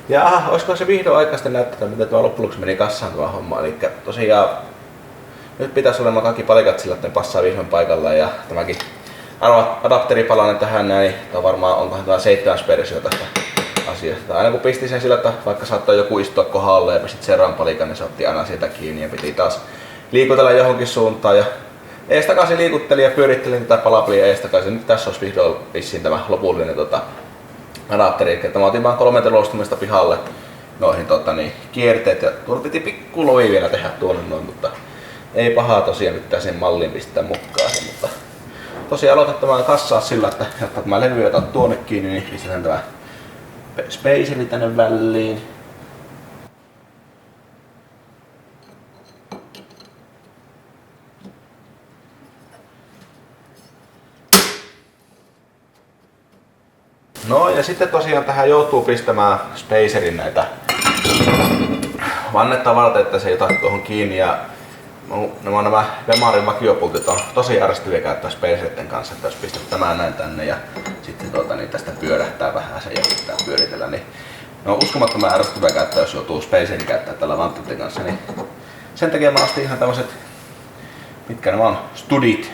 Ja olisiko se vihdoin aikaista näyttää, miten tuo loppujen meni kassaan tuo homma. Eli tosiaan nyt pitäisi olemaan kaikki palikat sillä, että ne passaa vihdoin paikalleen. Ja tämäkin adapteripalanen tähän näin, tämä varmaan onkohan tämä 7. versio tästä asiasta. Aina kun pisti sen sillä, että vaikka saattoi joku istua kohdalle ja pistit seuraavan palikan, niin se otti aina sieltä kiinni ja piti taas liikutella johonkin suuntaan. Ja eestakaisin liikuttelin ja pyörittelin tätä palapelia eestakaisin. Nyt tässä olisi vihdoin vissiin tämä lopullinen adapteri. Mä otin vaan 3 telostumista pihalle noihin kierteet ja tuolla piti pikku lovi vielä tehdä tuonne noin, mutta ei pahaa tosiaan pitää sen malliin pistää mukaan se, mutta tosiaan aloitan tämän kassaa sillä, että jotta tämä levy jota tuonne kiinni, niin pistetään tämä spaceri tänne väliin. No ja sitten tosiaan tähän joutuu pistämään spacerin näitä vannetta varten, että se ei ota tuohon kiinni. Ja nämä Vemarin vakiopultit on tosi ärsyttäviä käyttää spaceritten kanssa, että jos pistät tämän näin tänne ja sitten niin tästä pyörähtää vähän se ja pitää pyöritellä, niin ne on uskomattoman ärsyttäviä käyttää, jos joutuu spacerin käyttää tällä vanttitten kanssa. Niin sen takia mä ostin ihan tämmöset, mitkä nämä on, studit,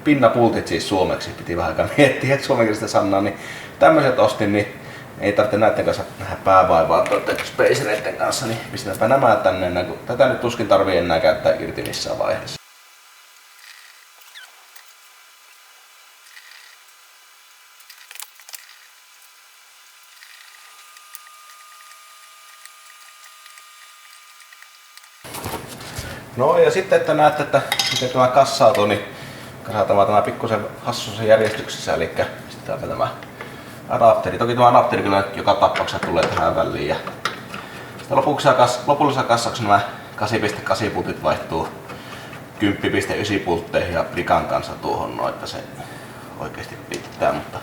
pinnapultit siis suomeksi, piti vähän aikaa miettiä, että suomenkielistä sanaa, niin tämmöset ostin, niin ei tarvitse näiden kanssa nähdä päävaivaa spacereiden kanssa, niin pistetäänpä nämä tänne, kun tätä nyt tuskin tarvii enää käyttää irti missään vaiheessa. No ja sitten, että näette, että miten tämä kassautuu, niin kasataan tämä pikkusen hassuisen järjestyksessä, eli pistetään tämä adapteri. Toki tämä adapteri kyllä joka tapauksessa tulee tähän väliin. Ja lopullisessa kassauksessa nämä 8.8 pultit vaihtuu 10.9 pultteihin ja plikan kanssa tuohon noin, että se oikeasti pitää, mutta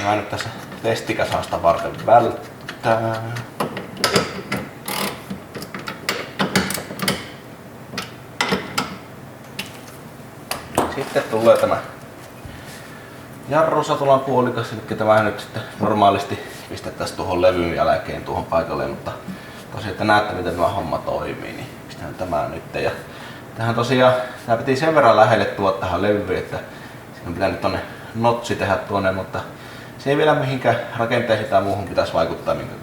mä nyt tässä testikasausta varten välttää. Sitten tulee tämä jarrusatulan puolikas, eli tämä nyt sitten normaalisti pistettäisiin tuohon levyn jälkeen tuohon paikalle, mutta tosiaan, että näette miten tämä homma toimii, niin pistetään tämä nyt. Ja tähän tosiaan, tämä piti sen verran lähelle tuoda tähän levyyn, että siinä on pitänyt tonne notsi tehdä tuonne, mutta se ei vielä mihinkään rakenteisiin tai muuhun pitäisi vaikuttaa, minkä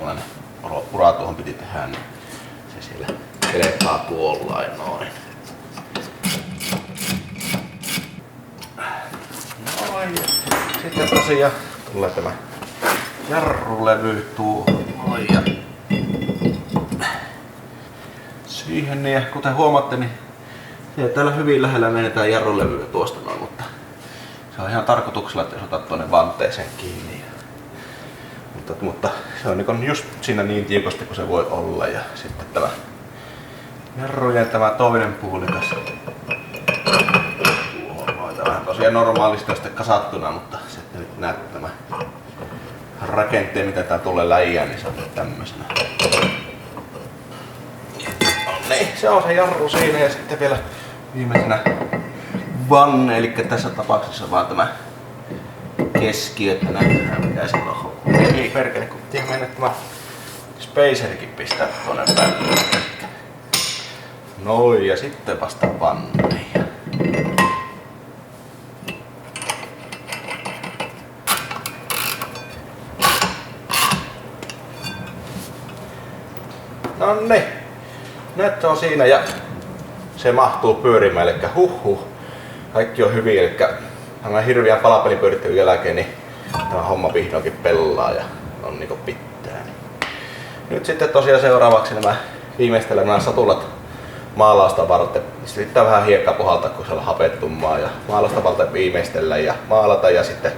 kun ura tuohon piti tehdä, niin se siellä kelpaa tuollain noin. Sitten tosiaan tulee tämä jarrulevy tuohon ja siihen, ja kuten huomaatte, niin täällä hyvin lähellä menetään jarrulevyä tuosta noin, mutta se on ihan tarkoituksella, että jos otat tuonne vanteeseen kiinni. Mutta se on niin just siinä niin tiukasti kuin se voi olla, ja sitten tämä jarrujen tämä toinen puolikas. Vähän tosiaan normaalisti on sitten kasattuna, mutta sitten nyt näette tämä rakenteen, mitä tää tulee läjään, niin se on nyt tämmöisenä. No niin, se on se jarru siinä ja sitten vielä viimeisenä vanne, eli tässä tapauksessa vaan tämä keskiö, että nähdään mikä se on. Ei perkele, kun pitää mennä tämä spacerikin pistää tuonne väliin. Noin, ja sitten vasta vanne. Nonne, näyttö on siinä ja se mahtuu pyörimään, eli kaikki on hyvin, eli tämän hirveän palapelipyörittelyn jälkeen niin tämä homma vihdoinkin pelaa ja on niinku pitää. Nyt sitten tosiaan seuraavaksi nämä viimeistellään nämä satulat maalausta varten. Sitten pitää vähän hiekkaa puhaltaa, kun se on hapettumaa ja maalausta varten viimeistellä ja maalata ja sitten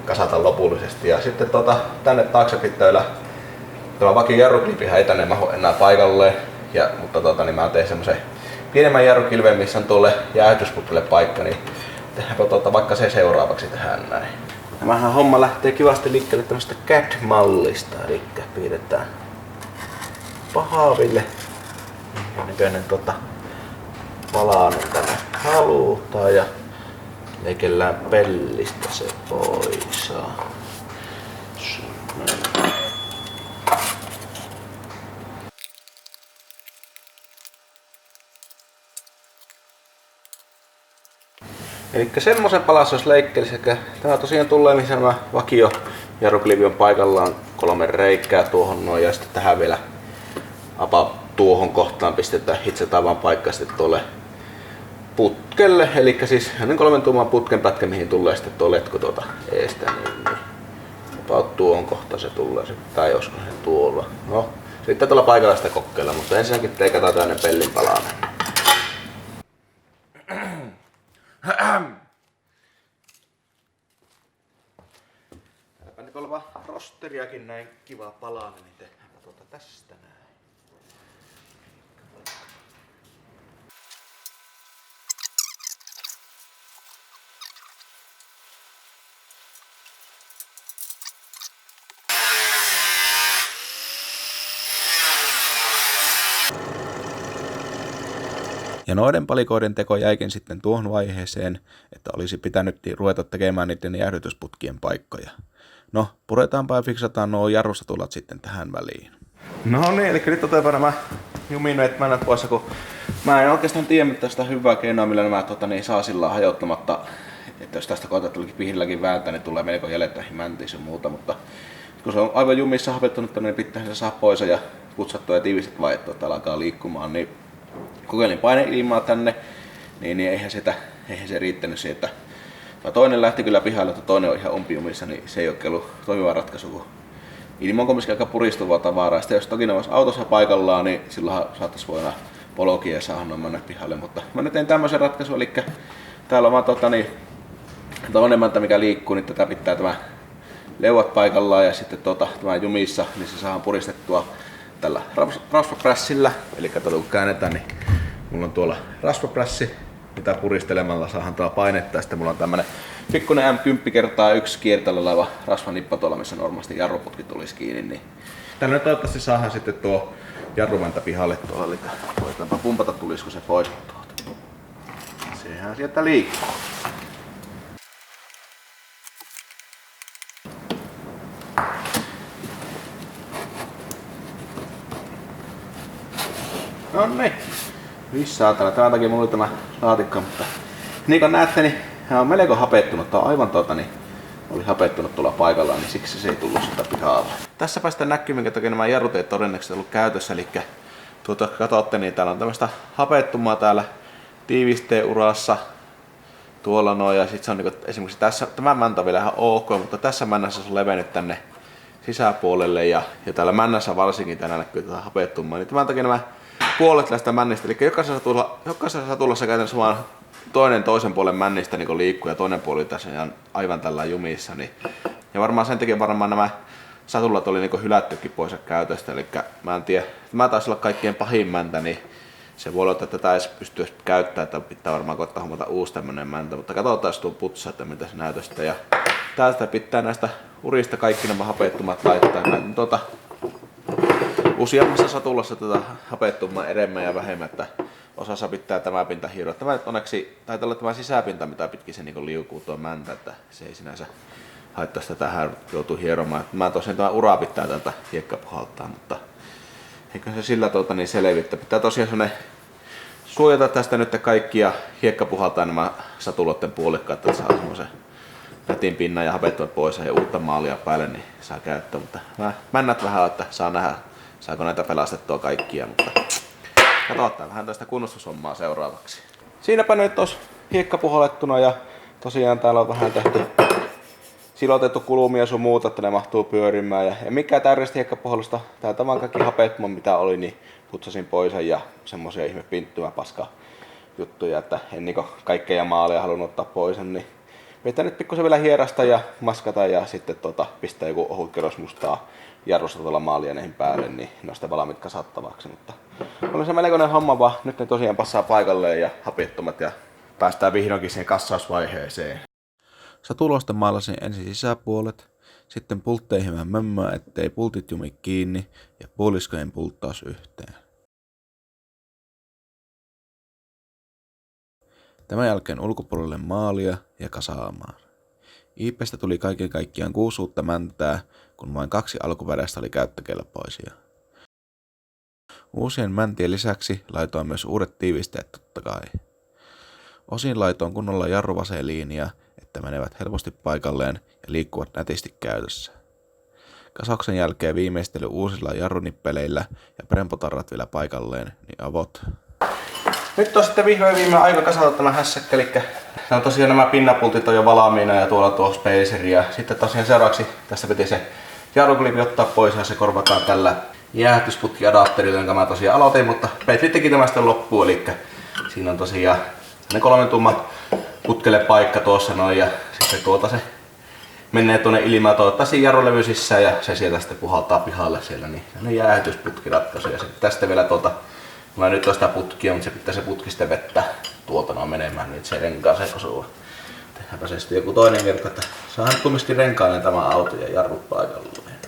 kasata lopullisesti. Ja sitten tänne taakse pitää tämä vakio jarruklipihän ei tänne mahu enää paikalleen, mutta niin mä tein semmosen pienemmän jarrukilven, missä on tuolle jäähdytysputkelle paikka, niin tehdäänpä vaikka se seuraavaksi tähän näin. Tämähän homma lähtee kivasti liikkeelle tämmöstä CAD-mallista, eli piirretään pahaville näköinen palanen tänne halutaan ja leikellään pellistä se pois. Eli semmosen palas jos leikkelisi. Tää tosiaan tulee missä nämä vakio jarruklivi on paikallaan 3 reikää tuohon noin ja sitten tähän vielä tuohon kohtaan pistetään hitsataan vaan paikka sitten tuolle putkelle. Eli siis 3 tuuman putken pätkä mihin tulee sitten tuo letku tuota eestä. Niin. Tuohon kohtaan se tulee sitten. Tai olisiko se tuolla. No, sitten tuolla paikalla sitä kokeilla, mutta ensinnäkin teikataan tämmönen pellin palanen. Täälläpä nyt oleva rosteriakin näin kiva palanen, niin tehdään tästä näin. Ja noiden palikoiden teko jäikin sitten tuohon vaiheeseen, että olisi pitänyt ruveta tekemään niiden jäähdytysputkien paikkoja. No, puretaanpa ja fiksataan nuo jarrusatulat sitten tähän väliin. No niin, eli nyt otetaan nämä jumineet männät pois, kun mä en oikeastaan tiedä tästä hyvää keinoa, millä nämä saa sillä hajottamatta. Että jos tästä koetaan tulikin pihilläkin vääntää, niin tulee melko jäljet näihin mäntiin ja muuta, mutta kun se on aivan jumissa hapettunut, niin pitää se saa pois ja kutsattua ja tiivistet vaihdettua, että alkaa liikkumaan, niin kokeilin paineilmaa tänne, niin eihän se riittänyt siihen, että toinen lähti kyllä pihalle, mutta toinen on ihan umpijumissa, niin se ei ole ollut toimiva ratkaisu, kun ilma on kumminkin aika puristuvaa tavaraa. Sitten jos toki ne olisi autossa paikallaan, niin silloin saattaisi voida polokia ja saada noin mennä pihalle, mutta mä nyt tein tämmöisen ratkaisun, eli täällä on vaan toinen mäntä mikä liikkuu, niin tätä pitää tämä leuat paikallaan ja sitten tämä jumissa, niin se saadaan puristettua tällä rasvaprässillä. Eli kun käännetään, niin mulla on tuolla rasvaprässi, mitä puristelemalla saadaan tuolla painetta. Ja sitten mulla on tämmönen pikkuinen M10x1 kiertällä oleva rasvanippa tuolla, missä normaalisti jarruputki tulisi kiinni. Niin tällä toivottavasti saadaan sitten tuo jarrumäntä pihalle tuolla. Eli voitaanpa pumpata, tulisiko se pois tuolta. Sehän sieltä liikkuu. No niin, missä täällä? Tämän takia mulla oli tämä laatikko, mutta niin kuin näette, niin hän on melko hapettunut. Tää on aivan oli hapettunut tuolla paikallaan, niin siksi se ei tullut sitä pihaa. Tässä päästään näkyy, minkä takia nämä jarrut ei todennäköisesti ollut käytössä. Eli katsotte, niin täällä on tämmöistä hapettumaa täällä tiivisteurassa. Tuolla noin, ja sit se on niinku, esimerkiksi tässä, tämä mäntä on vielä ihan ok, mutta tässä männässä se on levennyt tänne sisäpuolelle ja täällä männässä varsinkin täällä näkyy tätä hapettumaa. Niin tämän takia nämä puolet tästä männistä, eli jokaisessa satulassa käytännössä vaan toisen puolen männistä niin liikkuu ja toinen puoli tässä ihan aivan tällä jumissa. Niin. Ja varmaan sen takia nämä satulat oli niin hylättykin pois käytöstä, eli mä en tiedä, mä taisi olla kaikkien pahin mäntä, niin se voi olla, että tätä edes pystyy käyttämään, että pitää varmaan koittaa hommata uusi tämmönen mäntä, mutta katsotaan tuo putsa, että mitä se näytöstä. Ja täältä pitää näistä urista kaikki nämä hapettumat laittaa. Useammassa satulassa tätä hapettumaa enemmän ja vähemmän, että osassa pitää tämä pinta hieroa. Tämä onneksi taitaa olla tämä sisäpinta, mitä pitkin se niin liukuu tuo mäntä, että se ei sinänsä haittaa sitä tähän joutuu hieromaan. Mä tosiaan tämä ura pitää tältä hiekka puhaltaa, mutta eikö se sillä niin selvittä. Pitää tosiaan suojata tästä nyt kaikki ja hiekka puhaltaa nämä satuloiden puolikkaat, että saa semmoisen rätin pinnan ja hapettumat pois ja uutta maalia päälle, niin saa käyttää. Mutta männät vähän, että saa nähdä, saako näitä pelastettua kaikkia, mutta katsotaan vähän tästä kunnostushommaa seuraavaksi. Siinäpä nyt olisi hiekka puhallettuna ja tosiaan täällä on vähän tehty silotettu kulumia sun muuta, että ne mahtuu pyörimään. Ja mikä täydellistä hiekkapuhallusta, täältä vaan kaikki hapettoman mitä oli, niin putsasin pois ja semmosia ihme pinttyä paska juttuja, että en niinku kaikkea maaleja halunnut ottaa pois, niin pitää nyt pikkusen vielä hierasta ja maskata ja sitten pistää joku ohut kerros mustaa jarrusta tuolla maalia näihin päälle, niin ne on sitten valmiit kasattavaksi. Mutta on se melkoinen homma, vaan nyt ne tosiaan passaa paikalleen ja hapettomat ja päästään vihdoinkin siihen kassausvaiheeseen. Satulosta maalasin ensin sisäpuolet, sitten pultteihin vähän mömmöä, ettei pultit jumi kiinni ja puoliskojen pulttaus yhteen. Tämän jälkeen ulkopuolelle maalia ja kasaamaan. IP:stä tuli kaiken kaikkiaan 6 uutta mäntää, kun vain 2 alkuperäistä oli käyttökelpoisia. Uusien mäntien lisäksi laitoin myös uudet tiivisteet totta kai. Osin laitoin kunnolla jarruvaseliinia, että menevät helposti paikalleen ja liikkuvat nätisti käytössä. Kasauksen jälkeen viimeistely uusilla jarrunippeleillä ja brempotarrat vielä paikalleen, niin avot. Nyt on sitten vihdoin viimein aika kasata tämä hässäkkä, eli on tosiaan nämä pinnapultit on jo valmiina ja tuolla tuo spaceri ja sitten tosiaan seuraavaksi tästä piti se jarruklipi ottaa pois ja se korvataan tällä jäähdysputkiadapterilla, jonka mä tosiaan aloitin, mutta Petri teki tämä sitten loppuun, eli siinä on tosiaan ne 3 tumman putkelle paikka tuossa noin ja sitten se menee tuonne ilmaan toivottavasti jarrulevy sisään ja se sieltä sitten puhaltaa pihalle siellä, niin ne jäähdysputkiratkaisuja ja sitten tästä vielä mulla nyt on sitä putkia, mutta se pitää se putki sitten vettää tuolta noin menemään, niin se renkaaseen osuu. Tehdäänpä se sitten joku toinen virka, että saadaan kumminkin renkainen tämä auto ja jarrut paikalleen.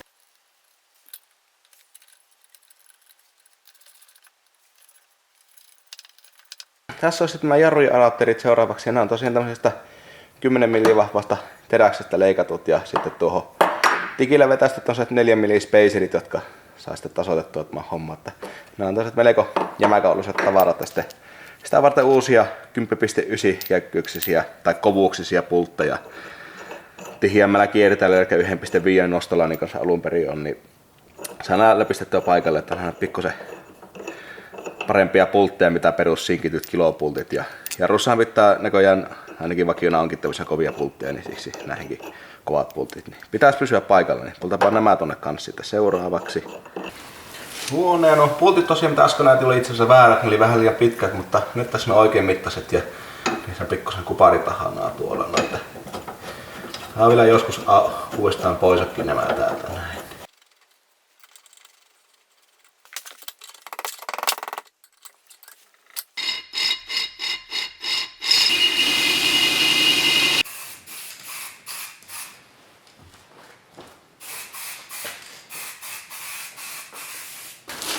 Tässä on sitten nämä jarrujen adapterit seuraavaksi ja nämä on tosiaan tämmöisestä 10 mm vahvasta teräksestä leikatut ja sitten tuohon tikillä vetäistet on 4 mm spacerit, jotka saa sitten tasoitettua tämä homma. Nämä on tällaiset melko jämäkäolliset tavarat ja sitten sitä varten uusia 10.9 jäykkyksisiä tai kovuuksisia pultteja tiheämmällä kiertäjällä eli 1.5 nostolla niin kuin se alun perin on, niin saa läpistettyä paikalle, että on pikkusen parempia pultteja mitä perussinkityt kilopultit ja jarrussahan pitää näköjään ainakin vakiona onkin tämmöisiä kovia pultteja, niin siksi näihinkin kovat pultit. Niin pitäisi pysyä paikalla, niin pultapaan nämä tonne kanssa sitten seuraavaksi. Huoneen no pultit tosiaan mitä äsken näytin oli itse asiassa väärät, ne oli vähän liian pitkät, mutta nyt tässä on oikein mittaiset ja niissä on pikkusen kuparitahanaa tuolla noita. Tää on vielä joskus uudestaan poisatkin nämä täältä näin.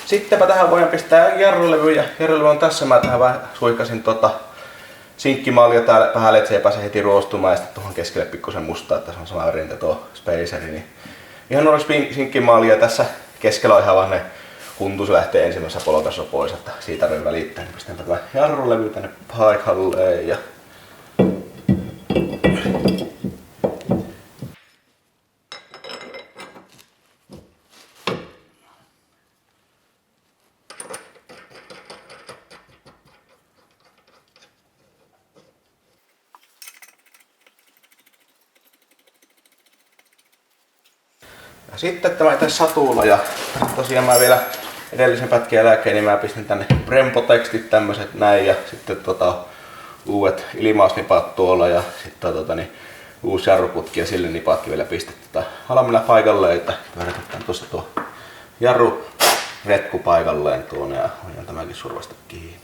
Sittenpä tähän voidaan pistää jarrulevy ja jarrulevy on tässä. Mä tähän vähän suihkasin sinkkimaalia täällä päälle, että se ei pääse heti ruostumaan ja sitten tuohon keskelle pikkusen mustaa, että se on sama värintä tuo spaceri. Niin ihan normaali sinkkimaalia tässä keskellä on ihan vaan ne huntu, se lähtee ensimmäisessä polkassa pois, että siitä ei välittää. Niin pistän tätä jarrulevy tänne paikalleen ja sitten tämä itse satula ja tosiaan mä vielä edellisen pätkän jälkeen niin mä pistin tänne Brembo-tekstit tämmöset näin ja sitten uudet ilmausnipat tuolla ja sitten uusi jarruputki ja sille nipatkin vielä pistetty valmiina paikalleen, että pyörätetään tuosta tuo jarruretku paikalleen tuonne ja hoidan tämäkin survasta kiinni.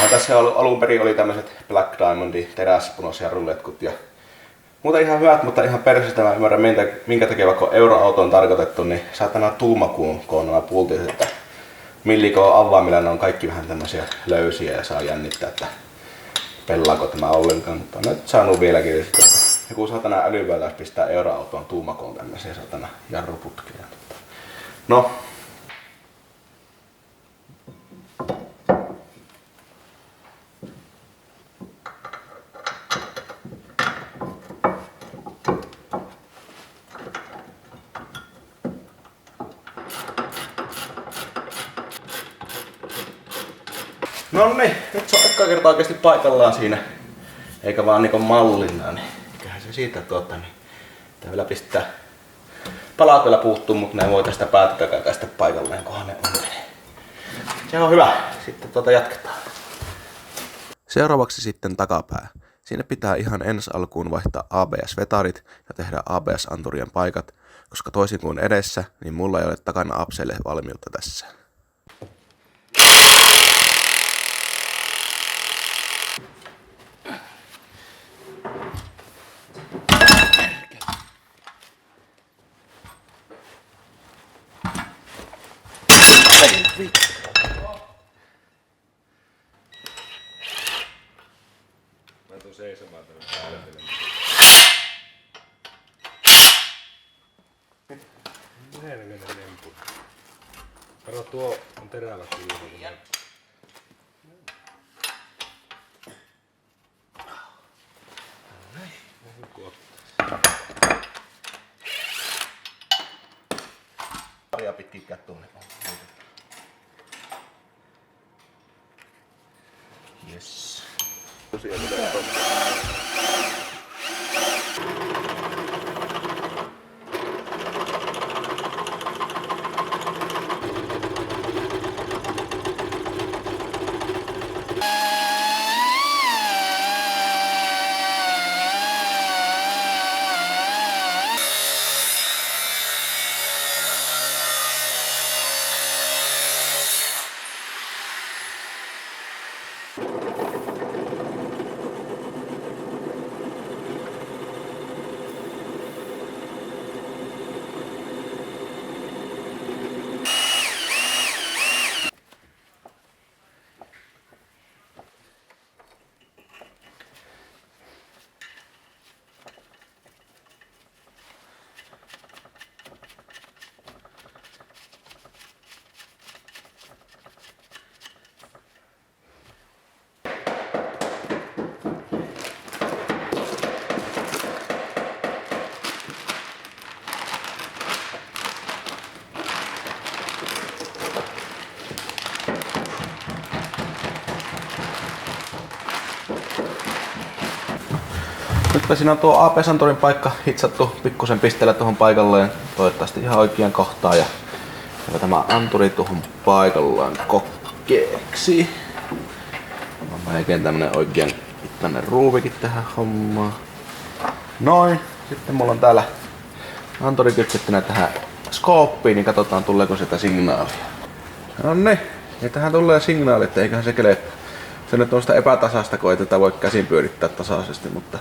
Tässä alun perin oli tämmöiset Black Diamondin teräspunosjarruletkut ja muuten ihan hyvät, mutta ihan persestä mä ymmärrän minkä takia vaikka euroauto on tarkoitettu, niin saattaa nämä tuumakuun nämä pultit, että millikoon avaimilla ne on kaikki vähän tämmöisiä löysiä ja saa jännittää, että pellaako tämä ollenkaan, mutta on nyt saanut vieläkin sitten. Joku saatana älyväyläys pistää euroautoon tuumakoon tämmöisiä saatana jarruputkia. No. No niin, nyt se on ekkaa kertaa oikeesti paikallaan siinä, eikä vaan niinku mallina, niin eiköhän se siitä niin tää vielä pistää. Palaat vielä puuttuu, mutta ne voi tästä päätetäkään tästä paikalleen, kunhan ne on. Se on hyvä, sitten jatketaan. Seuraavaksi sitten takapää. Siinä pitää ihan ensi alkuun vaihtaa ABS-vetarit ja tehdä ABS-anturien paikat, koska toisin kuin edessä, niin mulla ei ole takana apseille valmiutta tässä. seisomaan tänne päälle. Helvenen lempu. Karo, tuo on terävä kiinni. Paria pitkin kättuun. Yes. Nyt siinä on tuo AP-santurin paikka hitsattu pikkusen pisteellä tuohon paikalleen, toivottavasti ihan oikeaan kohtaan, ja tämä anturi tuohon paikallaan kokkeeksi. On melkein tämmönen oikean mittainen ruuvikin tähän hommaan. Noin, sitten mulla on täällä anturi kytkettynä tähän skooppiin, niin katsotaan tuleeko sieltä signaalia. No niin, ja tähän tulee signaali, että eiköhän se kele. Se nyt on sitä epätasasta, kun ei tätä voi käsin pyörittää tasaisesti, mutta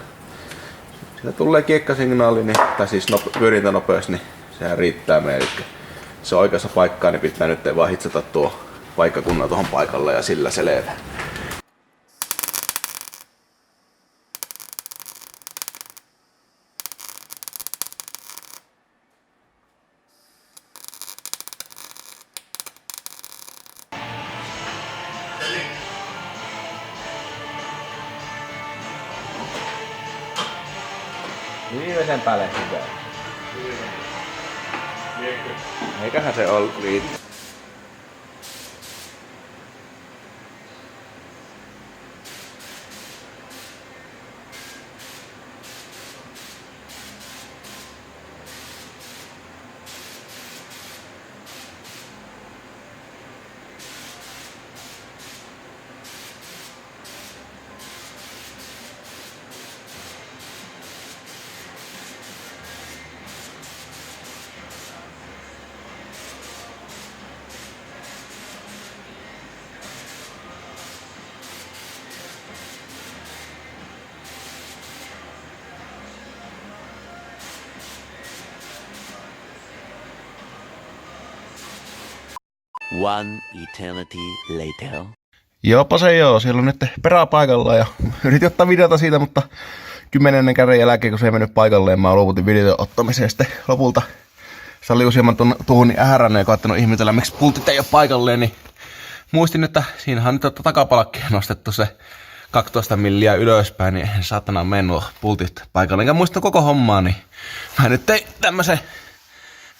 siitä tulee kiekkasignaali, niin, tai siis pyörintänopeus, niin sehän riittää meille. Se on oikeassa paikkaa, niin pitää nyt vaan hitsata tuo paikkakunnan tuohon paikalle ja sillä selvä. Viimeisen päälle hyvä. Eiköhän se ollut riittää. One eternity later. Joopa se joo, siellä on nyt peräpaikalla ja yritin ottaa videota siitä, mutta 10. kerran jälkeen kun se ei mennyt paikalleen, mä luovutin videon ottamiseen ja sitten lopulta se oli useamman tuhun ääränne ja koettanut ihmetellä, miksi pultit ei ole paikalleen, niin muistin, että siinähän on nyt takapalkkia nostettu se 12 milliä ylöspäin, niin en saatana mennyt pultit paikalle. Enkä muista koko hommaa, niin mä nyt tein tämmösen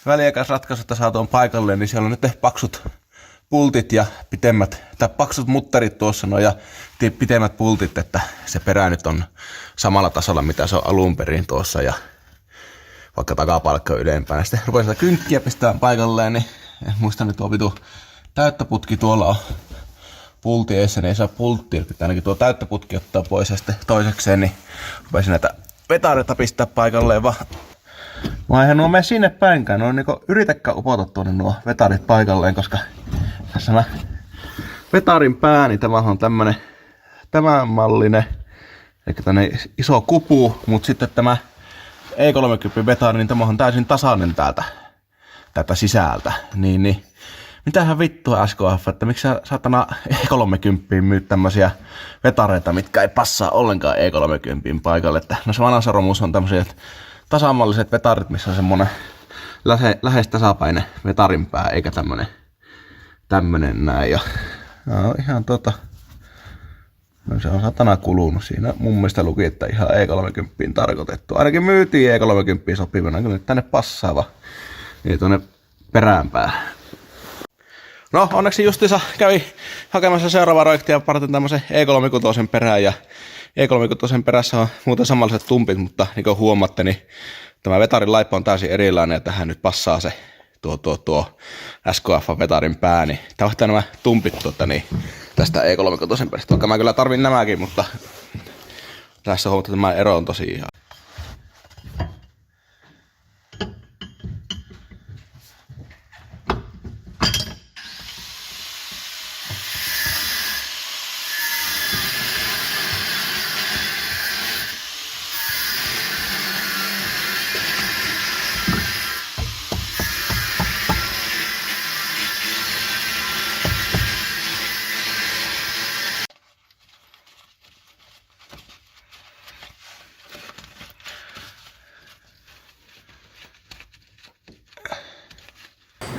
väliaikaisratkaisu, että saa tuon paikalleen, niin siellä on nyt paksut pultit ja pitemmät, tai paksut mutterit tuossa no, ja pitemmät pultit, että se perä nyt on samalla tasolla, mitä se on alun perin tuossa, ja vaikka takapalkka ylempänä. Sitten rupesin sitä kynkkiä pistämään paikalleen, niin en muista nyt tuo vitu täyttöputki tuolla on pultti eessä, niin ei saa pulttia, pitää ainakin tuo täyttöputki ottaa pois, ja sitten toisekseen, niin rupesin näitä vetareita pistää paikalleen, vaan mä eihän nuo mene sinne päinkään, no niinku yritäkään upota tuonne nuo vetarit paikalleen, koska tässä on vetarin pää, niin tämä on tämmönen tämän mallinen, eli tämmönen iso kupu, mutta sitten tämä E30 vetari, niin tämä on täysin tasainen täältä sisältä, niin mitähän vittua SKF, että miksi sä saatana E30 myyt tämmösiä vetareita, mitkä ei passaa ollenkaan E30 paikalle. Että no se vanha Romus on tämmöiset tasamalliset vetarit, missä on semmonen lähes tasapaine vetarin pää, eikä tämmönen näin. Ja ihan no se on satana kulunut. Siinä mun mielestä luki, että ihan E30 tarkoitettu. Ainakin myytiin E30 sopivana, kyllä nyt tänne passaava. Niin tuonne peräänpää. No onneksi justiinsa kävi hakemassa seuraavaa projektia varten tämmösen E36 perään. Ja E36 perässä on muuten samanlaiset tumpit, mutta niin kuin huomaatte, niin tämä vetarin laippa on täysin erilainen ja tähän nyt passaa se tuo SKF-vetarin pää. Niin tää nämä tumpit tästä E36 perästä. Vaikka mä kyllä tarvin nämäkin, mutta tässä huomataan, että tämä ero on tosi ihan.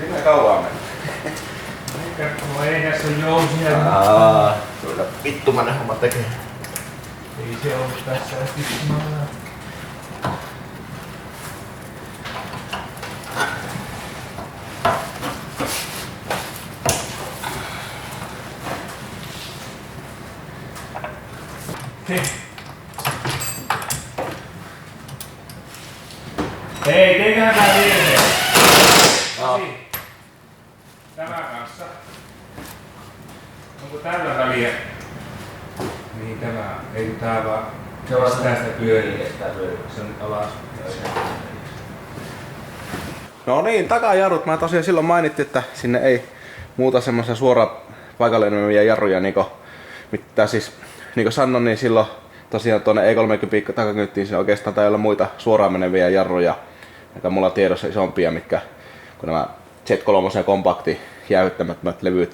Miten kauan mennä? No ei tässä ole jousia. Kyllä vittumainen homma tekee. Ei se ollut tässä vittumainen. Hei, teiköhän tää virhe. Tämä kanssa. Onko tällä väliä? Niin tämä, ei kun tää vaan. Se on sitä pyörii. Se on alas. No niin, takajarrut. Mä tosiaan silloin mainittiin, että sinne ei muuta semmoisia suoraan paikalle meneviä jarruja, mitä siis niin kuin sanoin, niin silloin tosiaan tuonne E30 takakyyttiin siinä oikeastaan ei ole muita suoraan meneviä jarruja, jotka mulla on tiedossa isompia, mitkä kun nämä Z3 kompakti jäähyttämättömät levyt.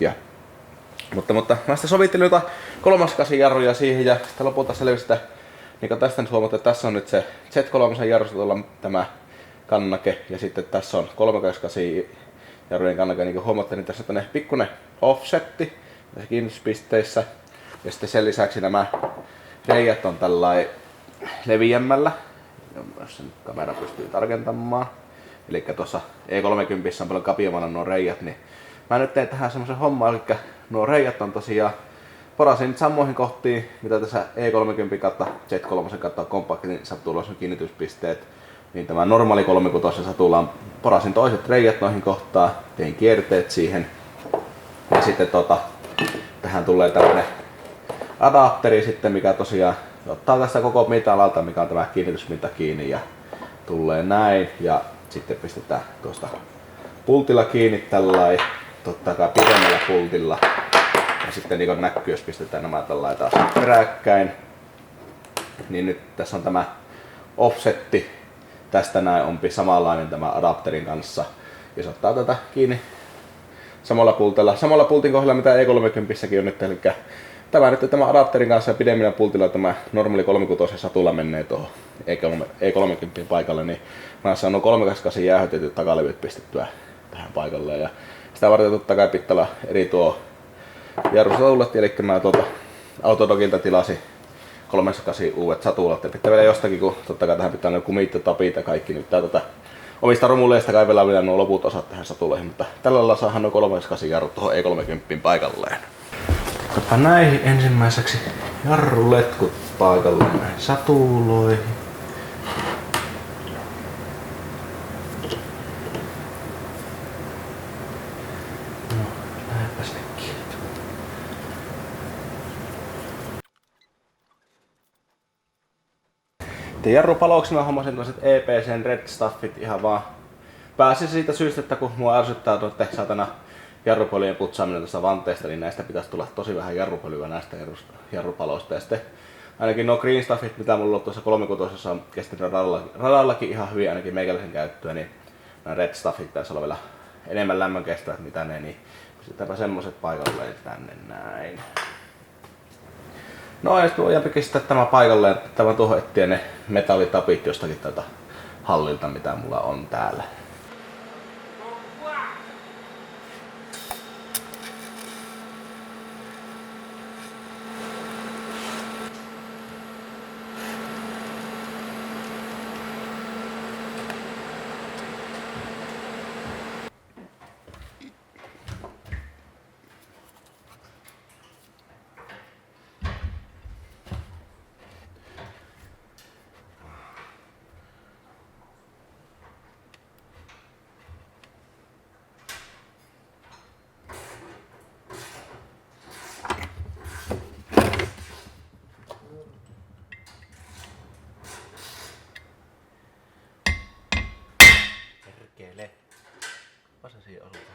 Mutta mä sitten sovittelin jotain 38 jarruja siihen ja sitten lopulta selvisi, että niin kuin tästä nyt huomataan, että tässä on nyt se Z3 jarrusta tuolla tämä kannake ja sitten tässä on 38 jarrujen kannake. Niin kuin huomaatte, niin tässä on tämmönen pikkuinen offsetti tässä kiinnityspisteissä ja sitten sen lisäksi nämä reijät on tällainen leviämmällä, jos sen kamera pystyy tarkentamaan. Eli tuossa E30 on paljon kapiomana nuo reijät, niin mä nyt tein tähän semmoisen homman, eli nuo reijät on tosiaan porasin nyt samoihin kohtiin, mitä tässä E30 kautta Z3 kautta kompaktin satulla on kiinnityspisteet, niin tämä normaali 36 satulla porasin toiset reijät noihin kohtaan, tein kierteet siihen ja sitten tähän tulee tämmönen adapteri sitten, mikä tosiaan ottaa tästä koko mitalalta, mikä on tämä kiinnitysminta kiinni ja tulee näin ja sitten pistetään tuosta pultilla kiinni tällainen, totta kai pidemmällä pultilla. Ja sitten niin kuin näkyy, jos pistetään nämä tällainen taas peräkkäin. Niin nyt tässä on tämä offsetti. Tästä näin on samanlainen tämä adapterin kanssa. Ja se ottaa tätä kiinni samalla pultin kohdalla mitä E30 on nyt. Eli tämä adapterin kanssa ja pidemmillä pultilla tämä normaali 36 satulla menee tuohon E30 paikalle, niin mä oon saanut 328 jäähytetyt takalevyt pistettyä tähän paikalle. Ja sitä varten totta kai pitää olla eri tuo jarrusatulat, eli mä Autodogilta tilasin 308 uudet satulat. Ja pitää vielä jostakin, kun totta kai tähän pitää joku miittotapit ja kaikki nyt tätä omista romuleista kaivellaan vielä nuo loput osat tähän satuleihin, mutta tällä lailla saadaan noin 308 jarrut tuohon E30 paikalleen. Otapa näihin ensimmäiseksi jarruletkut paikalle näihin satuloihin. No, lähdepäs nekin. Jarrupalauksena hommasin tällaiset EPCn Red Stuffit ihan vaan. Pääsin siitä syystä, että kun mua ärsyttää tuotte satana jarrupölyjen putsaaminen tästä vanteesta, niin näistä pitäisi tulla tosi vähän jarrupölyä näistä jarrupaloista. Ja sitten ainakin nuo green stuffit, mitä mulla on tuossa 36 on kestänyt radallakin ihan hyvin ainakin meikäläisen käyttöä, niin nämä red stuffit pitäisi olla vielä enemmän lämmön kestävät mitä ne, niin pistetäänpä semmoset paikalleen tänne näin. No ja sitten voidaan pistää tämä paikalleen, tämä tuohon etsiä ne metallitapit jostakin tältä hallilta mitä mulla on täällä. Perkele. Vasa siihen osutaan.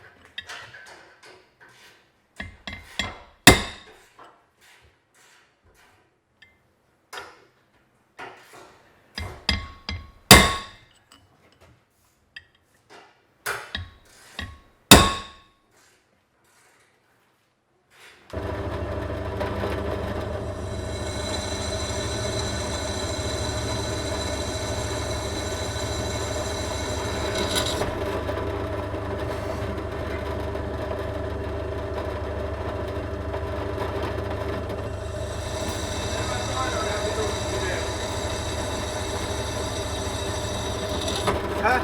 Häh?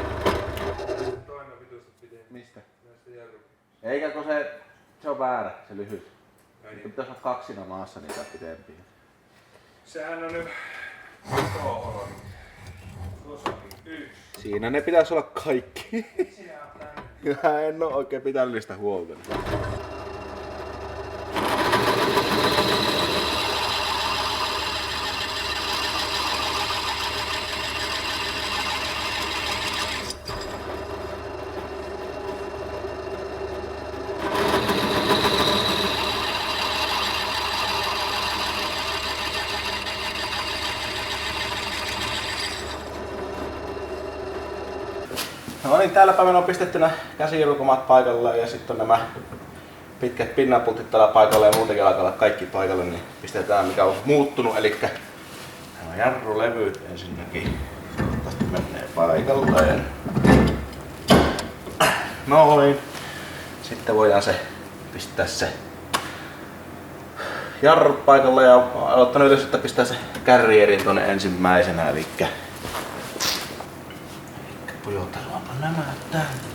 Toinen vitusti pidempi. Mistä? Näistä jarruista. Eikä kun se on väärä, se lyhyt. Ai niin. Pitäis olla kaksina maassa niitä pidempiä. Sehän on nyt tuohon. Tuossa onkin yksi. Siinä ne pitäisi olla kaikki. Sinä on tänne. En oo oikein pitänyt niistä huolta. No niin, täällä päivänä on pistetty nämä käsirukomat paikalleen ja sitten on nämä pitkät pinnanpultit täällä paikalla ja muutenkin alkaa olla kaikki paikalle, niin pistetään mikä on muuttunut, eli nämä jarrulevyt ensinnäkin tästä menee paikalleen. Noin. Sitten voidaan pistää se jarrut paikalle ja aloittanut ylös, että pistää se kärrierin tuonne ensimmäisenä, eli pujotellaanpa nämä tänne.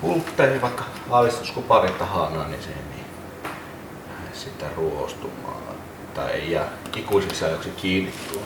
Pultteihin vaikka aavistuskuparin tahana, niin se ei lähde sitä ruostumaan. Tai ei jää ikuisiksi ajoiksi kiinni tuon.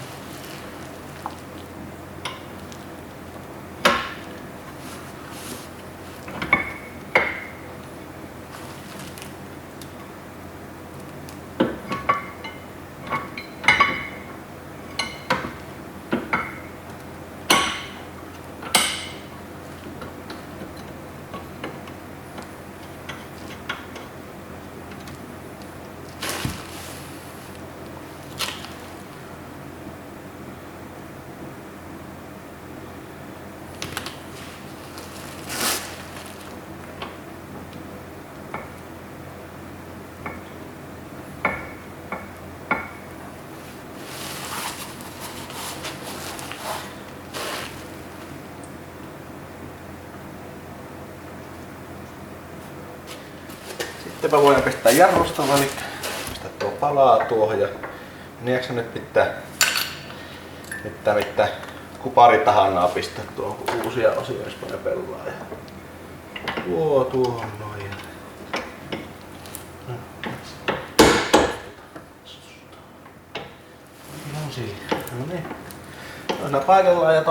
Sittenpä voidaan pistää jarrustolla, eli pistää tuo palaa tuohon ja niinkö nyt pitää kuparitahannaa pistää tuohon uusia osia, jos ne pelaa. Ja tuohon noin. No niin. Toisena paikallaan ja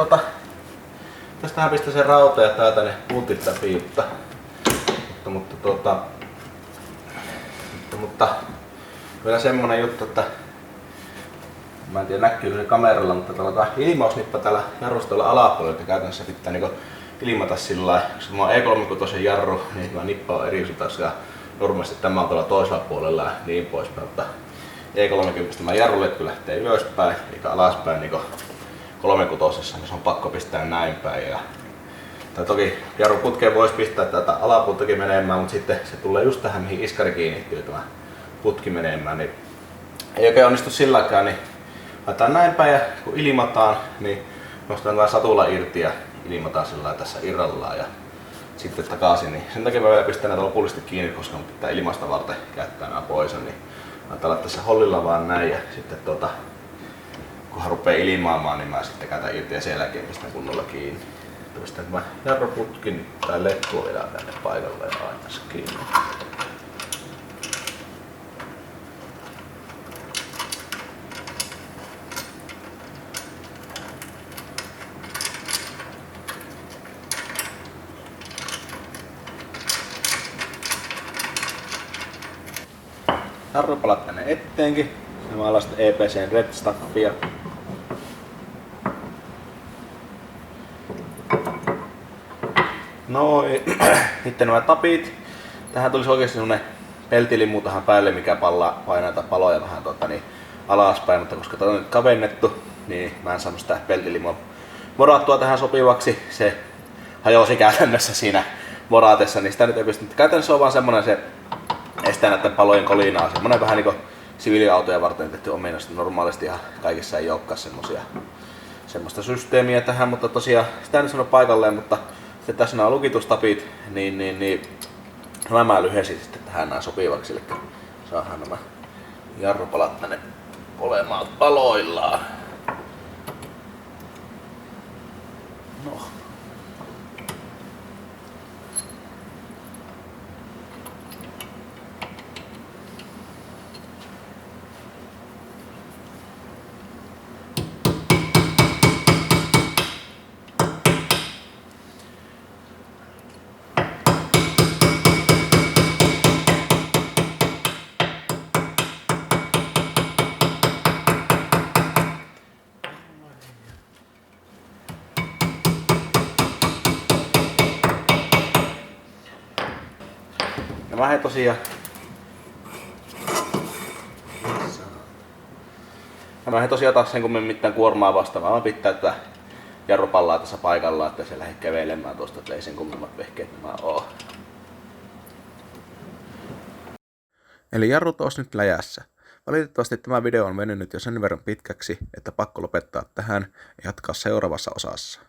tästähän pistää se rauta ja täältä ne pultit läpi, mutta vielä semmonen juttu, että mä en tiedä näkyykö se kameralla, mutta täällä on ilmausnippa täällä jarrustolla alapuolella, että käytännössä pitää niinku ilmata sillä lailla. Koska mulla on E36 jarru, niin tämä nippa on eri suuntaista ja normaalisti tämä on tuolla toisella puolella ja niin poispäin. Mutta E30 tämä jarruletku lähtee ylöspäin eikä alaspäin niin kuin 36, niin se on pakko pistää näin päin. Tai toki jarruputkeen voisi pistää tätä alapuoltakin menemään, mutta sitten se tulee just tähän mihin iskari kiinnittyy tämä putki menemään. Niin ei oikein onnistu silläkään, niin laitetaan näin päin ja kun ilmataan, niin nostetaan tämä satula irti ja ilmataan sillä tässä irrallaan ja sitten takaisin. Niin sen takia mä vielä pistän näitä lopullisesti kiinni, koska mun pitää ilmasta varten käyttää nämä pois. Niin laitetaan tässä hollilla vaan näin ja sitten kunhan rupeaa ilmaamaan, niin mä sitten käytän irti ja sen jälkeen pistän kunnolla kiinni. Pistän tämä jarruputkin tai letku vielä tänne paikalle ja aina kiinni. Jarrupalat tänne eteenkin. Mä alan sitten EPC:n red staffia. Noin. Sitten nämä tapit. Tähän tulisi oikeasti semmonen peltilimu tähän päälle, mikä painaa näitä paloja vähän alaspäin, mutta koska tämä on nyt kavennettu, niin mä en saanut sitä peltilimua morattua tähän sopivaksi. Se hajosi käytännössä siinä moratessa, niin sitä nyt ei pystynyt. Käytännössä on vaan semmonen, se estää näiden palojen kolinaa. Semmonen vähän niinku siviiliautoja varten tehty ominaisesti. Normaalisti ihan kaikissa ei olekaan semmoista systeemiä tähän, mutta tosiaan sitä nyt sanoo paikalleen, mutta sitten tässä nämä lukitustapit, niin nämä lyhensin sitten tähän nämä sopivaksi, eli saadaan nämä jarrupalat tänne olemaan paloillaan. No. Ja mä en tosiaan taas sen kummin mitään kuormaa vastaan, vaan pitää tätä jarrupallaa tässä paikallaan, että se lähde kävelemään tuosta, että ei sen kummemmat vehkeet nämä oo. Eli jarrut olisi nyt läjässä. Valitettavasti tämä video on venynyt jo sen verran pitkäksi, että pakko lopettaa tähän ja jatkaa seuraavassa osassa.